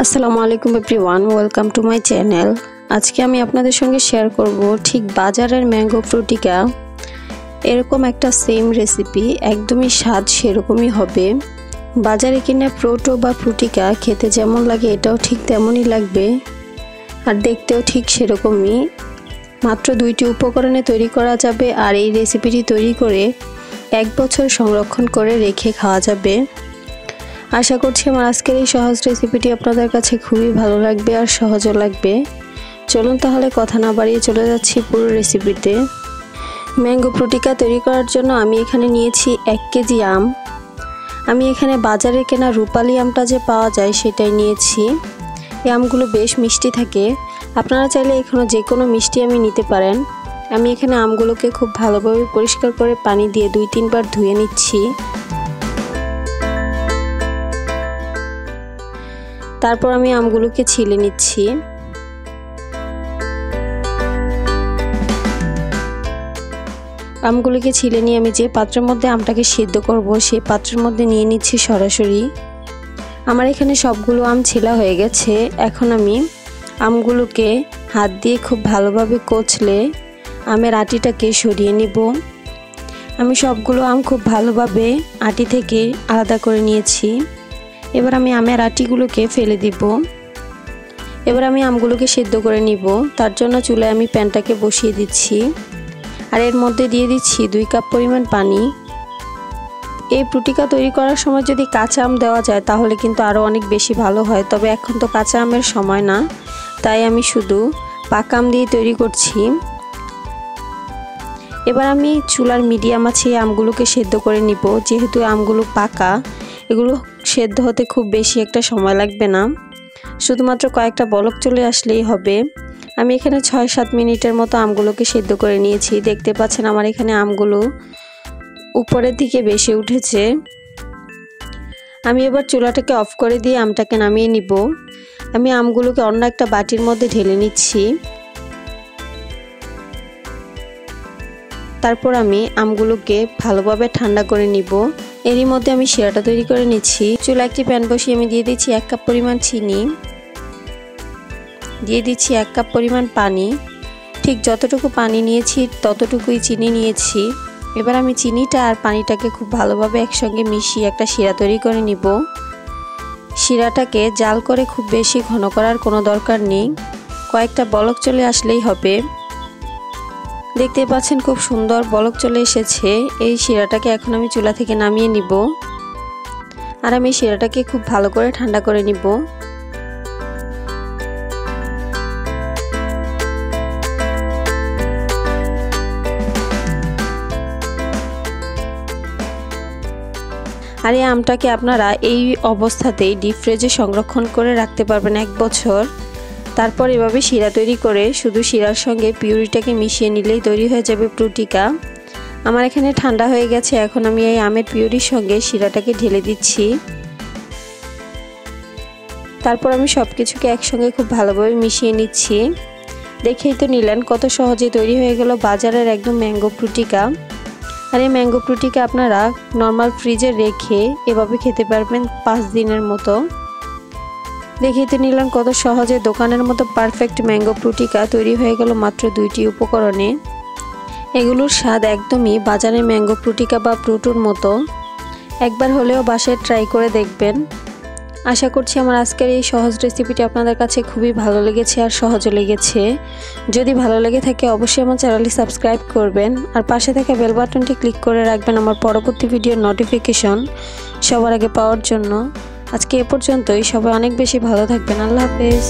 আসসালামু আলাইকুম everyone, welcome to my channel. আজকে আমি আপনাদের সঙ্গে শেয়ার করব ঠিক বাজারের ম্যাঙ্গো ফ্রুটিকা এরকম একটা সেম রেসিপি, একদমই স্বাদ সেরকমই হবে। বাজারে কিনে ফ্রুটো বা ফ্রুটিকা খেতে যেমন লাগে এটাও ঠিক তেমনই লাগবে, আর দেখতেও ঠিক সেরকমই। মাত্র 2টি উপকরণে তৈরি করা যাবে, আর এই রেসিপিটি তৈরি করে 1 বছর সংরক্ষণ করে রেখে খাওয়া যাবে। আশা করছি আমার আজকের এই সহজ রেসিপিটি আপনাদের কাছে খুবই ভালো লাগবে আর সহজও লাগবে। চলুন তাহলে কথা না বাড়িয়ে চলে যাচ্ছি পুরো রেসিপিতে। ম্যাঙ্গো ফ্রুটিকা তৈরি করার জন্য আমি এখানে নিয়েছি 1 কেজি আম। আমি এখানে বাজারে কেনা রূপালি আমটা যে পাওয়া যায় সেটাই নিয়েছি। এই আমগুলো বেশ মিষ্টি থাকে, আপনারা চাইলে এখানে যে কোনো মিষ্টি আমি নিতে পারেন। আমি এখানে আমগুলোকে খুব ভালোভাবে পরিষ্কার করে পানি দিয়ে 2-3 বার ধুয়ে নিচ্ছি। তারপর আমি আমগুলোকে ছিলে নিচ্ছি। আমগুলোকে ছিলে নিয়ে আমি যে পাত্রের মধ্যে আমটাকে সিদ্ধ করব সেই পাত্রের মধ্যে নিয়ে নিচ্ছি সরাসরি। আমার এখানে সবগুলো আম ছিলা হয়ে গেছে। এখন আমি আমগুলোকে হাত দিয়ে খুব ভালোভাবে কচলে আমের আটিটাকে সরিয়ে নিব। আমি সবগুলো আম খুব ভালোভাবে আটি থেকে আলাদা করে নিয়েছি। এবার আমি আমের আটিগুলোকে ফেলে দিব। এবার আমি আমগুলোকে সিদ্ধ করে নিব। তার জন্য চুলায় আমি প্যানটাকে বসিয়ে দিচ্ছি, আর এর মধ্যে দিয়ে দিচ্ছি 2 কাপ পরিমাণ পানি। এই ফ্রুটিকা তৈরি করার সময় যদি কাঁচা আম দেওয়া যায় তাহলে কিন্তু আরও অনেক বেশি ভালো হয়, তবে এখন তো কাঁচা আমের সময় না, তাই আমি শুধু পাকা আম দিয়ে তৈরি করছি। এবার আমি চুলার মিডিয়াম আছে আমগুলোকে সেদ্ধ করে নিব। যেহেতু আমগুলো পাকা, এগুলো সেদ্ধ হতে খুব বেশি একটা সময় লাগবে না, শুধুমাত্র কয়েকটা বলক চলে আসলেই হবে। আমি এখানে 6-7 মিনিটের মতো আমগুলোকে সেদ্ধ করে নিয়েছি। দেখতে পাচ্ছেন আমার এখানে আমগুলো উপরের দিকে বেশি উঠেছে। আমি এবার চুলাটাকে অফ করে দিয়ে আমটাকে নামিয়ে নিব। আমি আমগুলোকে অন্য একটা বাটির মধ্যে ঢেলে নিচ্ছি। তারপর আমি আমগুলোকে ভালোভাবে ঠান্ডা করে নিব। এরই মধ্যে আমি শিরাটা তৈরি করে নিচ্ছি। চুলায় একটি প্যান বসিয়ে আমি দিয়ে দিচ্ছি 1 কাপ পরিমাণ চিনি, দিয়ে দিচ্ছি 1 কাপ পরিমাণ পানি। ঠিক যতটুকু পানি নিয়েছি ততটুকুই চিনি নিয়েছি। এবার আমি চিনিটা আর পানিটাকে খুব ভালোভাবে একসঙ্গে মিশিয়ে একটা শিরা তৈরি করে নিব। শিরাটাকে জাল করে খুব বেশি ঘন করার কোনো দরকার নেই, কয়েকটা বলক চলে আসলেই হবে। দেখতে পাচ্ছেন খুব সুন্দর বলক চলে এসেছে। এই শিরাটাকে এখন আমি চুলা থেকে নামিয়ে নিব, আর আমি শিরাটাকে খুব ভালো করে ঠান্ডা করে নিব। আর এই আমটাকে আপনারা এই অবস্থাতেই ডিপ ফ্রিজে সংরক্ষণ করে রাখতে পারবেন 1 বছর। তারপর এভাবে শিরা তৈরি করে শুধু শিরার সঙ্গে পিউরিটাকে মিশিয়ে নিলেই তৈরি হয়ে যাবে ফ্রুটিকা। আমার এখানে ঠান্ডা হয়ে গেছে। এখন আমি এই আমের পিউরির সঙ্গে শিরাটাকে ঢেলে দিচ্ছি। তারপর আমি সব কিছুকে একসঙ্গে খুব ভালোভাবে মিশিয়ে নিচ্ছি। দেখেই তো নিলেন কত সহজে তৈরি হয়ে গেল বাজারের একদম ম্যাঙ্গো ফ্রুটিকা। আর এই ম্যাঙ্গো ফ্রুটিকা আপনারা নর্মাল ফ্রিজে রেখে এভাবে খেতে পারবেন 5 দিনের মতো। দেখেই তো নিলাম কত সহজে দোকানের মতো পারফেক্ট ম্যাঙ্গো ফ্রুটিকা তৈরি হয়ে গেল মাত্র 2টি উপকরণে। এগুলোর স্বাদ একদমই বাজারের ম্যাঙ্গো ফ্রুটিকা বা ফ্রুটোর মতো। একবার হলেও বাসায় ট্রাই করে দেখবেন। আশা করছি আমার আজকের এই সহজ রেসিপিটি আপনাদের কাছে খুবই ভালো লেগেছে আর সহজও লেগেছে। যদি ভালো লেগে থাকে অবশ্যই আমার চ্যানেলটি সাবস্ক্রাইব করবেন, আর পাশে থাকা বেল বাটনটি ক্লিক করে রাখবেন আমার পরবর্তী ভিডিওর নোটিফিকেশন সবার আগে পাওয়ার জন্য। আজকে এ পর্যন্তই। সবাই অনেক বেশি ভালো থাকবেন। আল্লাহ হাফেজ।